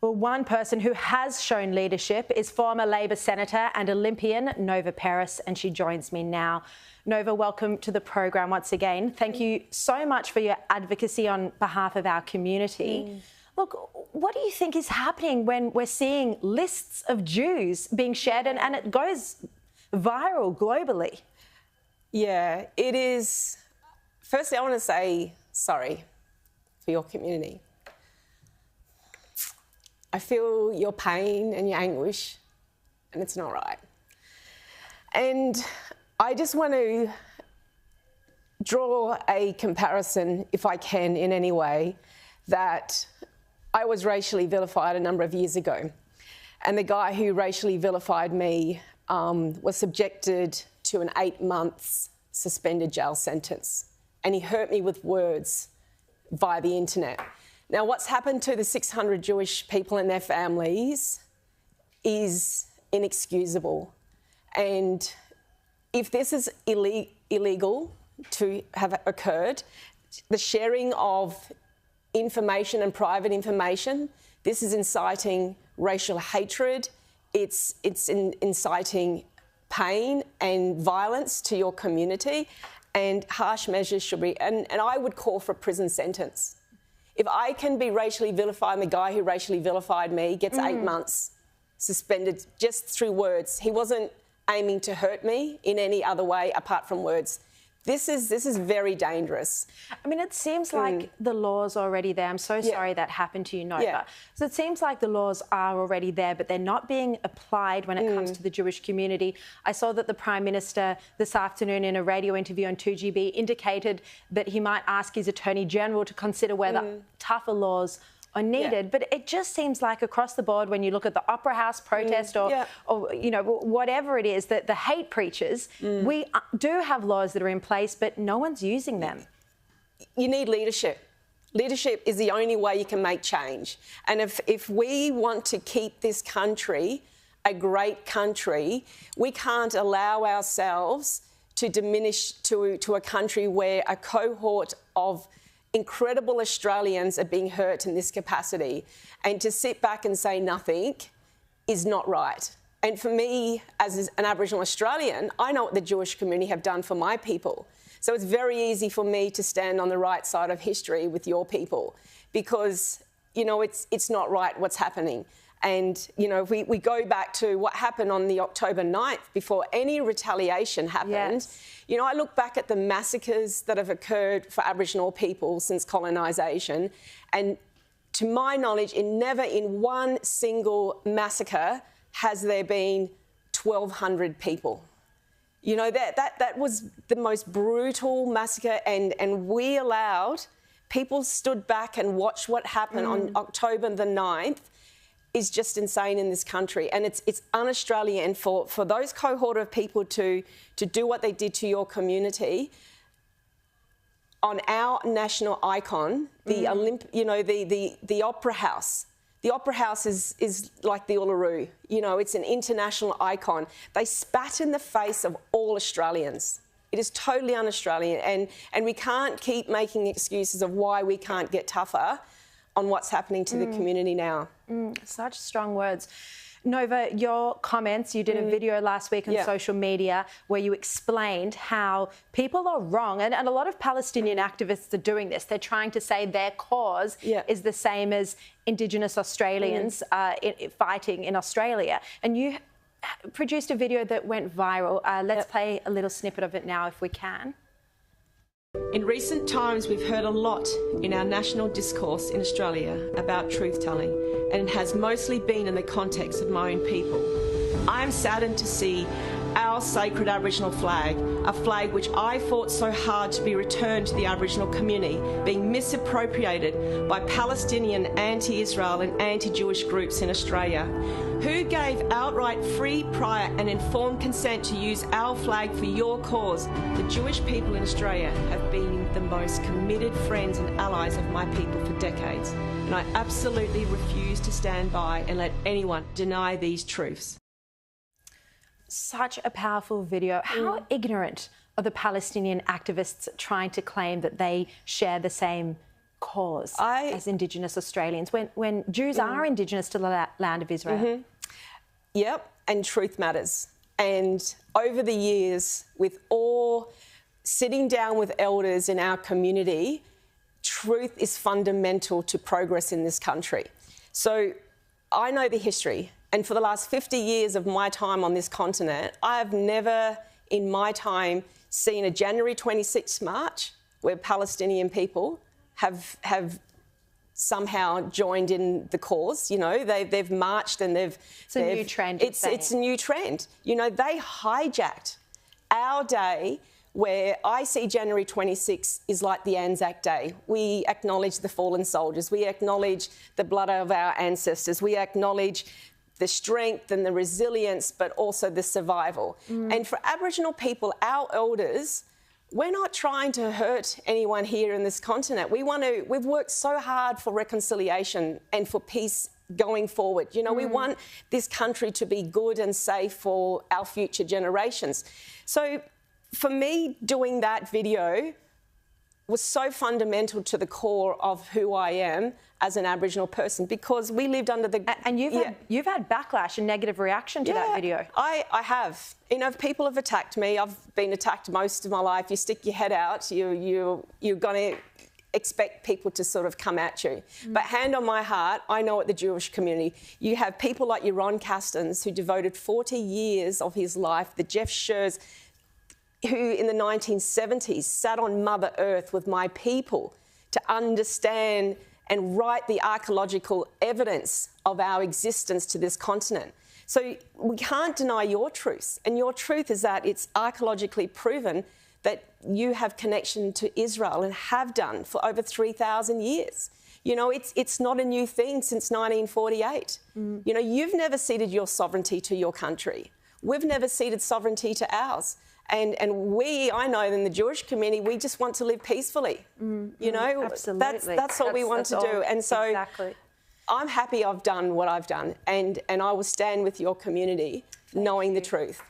Well, one person who has shown leadership is former Labor Senator and Olympian Nova Peris, and she joins me now. Nova, welcome to the program once again. Thank you so much for your advocacy on behalf of our community. Look, what do you think is happening when we're seeing lists of Jews being shared and it goes viral globally? Yeah, it is. Firstly, I want to say sorry for your community. I feel your pain and your anguish, and it's not right. And I just want to draw a comparison, if I can, in any way, that I was racially vilified a number of years ago. And the guy who racially vilified me was subjected to an 8 months suspended jail sentence. And he hurt me with words via the internet. Now, what's happened to the 600 Jewish people and their families is inexcusable. And if this is illegal to have occurred, the sharing of information and private information, this is inciting racial hatred, it's inciting pain and violence to your community, and harsh measures should be, and I would call for a prison sentence. If I can be racially vilified, and the guy who racially vilified me gets 8 months suspended just through words. He wasn't aiming to hurt me in any other way apart from words. This is very dangerous. I mean, it seems like the law's already there. I'm so sorry that happened to you, Nova. Yeah. So it seems like the laws are already there, but they're not being applied when it comes to the Jewish community. I saw that the Prime Minister this afternoon in a radio interview on 2GB indicated that he might ask his Attorney General to consider whether tougher laws are needed, but it just seems like across the board, when you look at the Opera House protest or you know, whatever it is, that the hate preachers, we do have laws that are in place, but no one's using them. You need leadership. Leadership is the only way you can make change. And if we want to keep this country a great country, we can't allow ourselves to diminish to a country where a cohort of incredible Australians are being hurt in this capacity, and to sit back and say nothing is not right. And for me, as an Aboriginal Australian, I know what the Jewish community have done for my people. So it's very easy for me to stand on the right side of history with your people, because, you know, it's not right what's happening. And, you know, if we go back to what happened on the October 9th, before any retaliation happened, you know, I look back at the massacres that have occurred for Aboriginal people since colonisation, and to my knowledge, never in one single massacre has there been 1,200 people. You know, that was the most brutal massacre, and we allowed, people stood back and watched what happened on October the 9th. Is just insane in this country, and it's un-Australian. And for those cohort of people to do what they did to your community on our national icon, the the Opera House. The Opera House is like the Uluru. You know, it's an international icon. They spat in the face of all Australians. It is totally un-Australian, and we can't keep making excuses of why we can't get tougher on what's happening to the community now. Such strong words. Nova, your comments, you did a video last week on social media where you explained how people are wrong, and a lot of Palestinian activists are doing this. They're trying to say their cause is the same as Indigenous Australians fighting in Australia. And you produced a video that went viral. Let's play a little snippet of it now if we can. In recent times, we've heard a lot in our national discourse in Australia about truth-telling, and it has mostly been in the context of my own people. I am saddened to see our sacred Aboriginal flag, a flag which I fought so hard to be returned to the Aboriginal community, being misappropriated by Palestinian anti-Israel and anti-Jewish groups in Australia. Who gave outright free, prior and informed consent to use our flag for your cause? The Jewish people in Australia have been the most committed friends and allies of my people for decades, and I absolutely refuse to stand by and let anyone deny these truths. Such a powerful video. How ignorant are the Palestinian activists trying to claim that they share the same cause as Indigenous Australians when Jews are Indigenous to the land of Israel? Yep, and truth matters. And over the years, with all sitting down with elders in our community, truth is fundamental to progress in this country. So I know the history, and for the last 50 years of my time on this continent, I have never in my time seen a January 26th march where Palestinian people have somehow joined in the cause. You know, they've marched and they've... It's a new trend. It's a new trend. You know, they hijacked our day, where I see January 26 is like the Anzac Day. We acknowledge the fallen soldiers. We acknowledge the blood of our ancestors. We acknowledge the strength and the resilience, but also the survival. And for Aboriginal people, our elders, we're not trying to hurt anyone here in this continent. We've worked so hard for reconciliation and for peace going forward. You know, we want this country to be good and safe for our future generations. So for me, doing that video was so fundamental to the core of who I am as an Aboriginal person, because we lived under the... And you've had backlash and negative reaction to that video. I have. You know, if people have attacked me, I've been attacked most of my life. You stick your head out, you're going to expect people to sort of come at you. But hand on my heart, I know at the Jewish community, you have people like your Ron Castens, who devoted 40 years of his life, the Jeff Schurz, who in the 1970s sat on Mother Earth with my people to understand and write the archaeological evidence of our existence to this continent. So we can't deny your truth. And your truth is that it's archaeologically proven that you have connection to Israel and have done for over 3,000 years. You know, it's not a new thing since 1948. You know, you've never ceded your sovereignty to your country. We've never ceded sovereignty to ours. And I know in the Jewish community, we just want to live peacefully. You know, absolutely. That's all we want to do. And so exactly. I'm happy I've done what I've done, and I will stand with your community knowing the truth.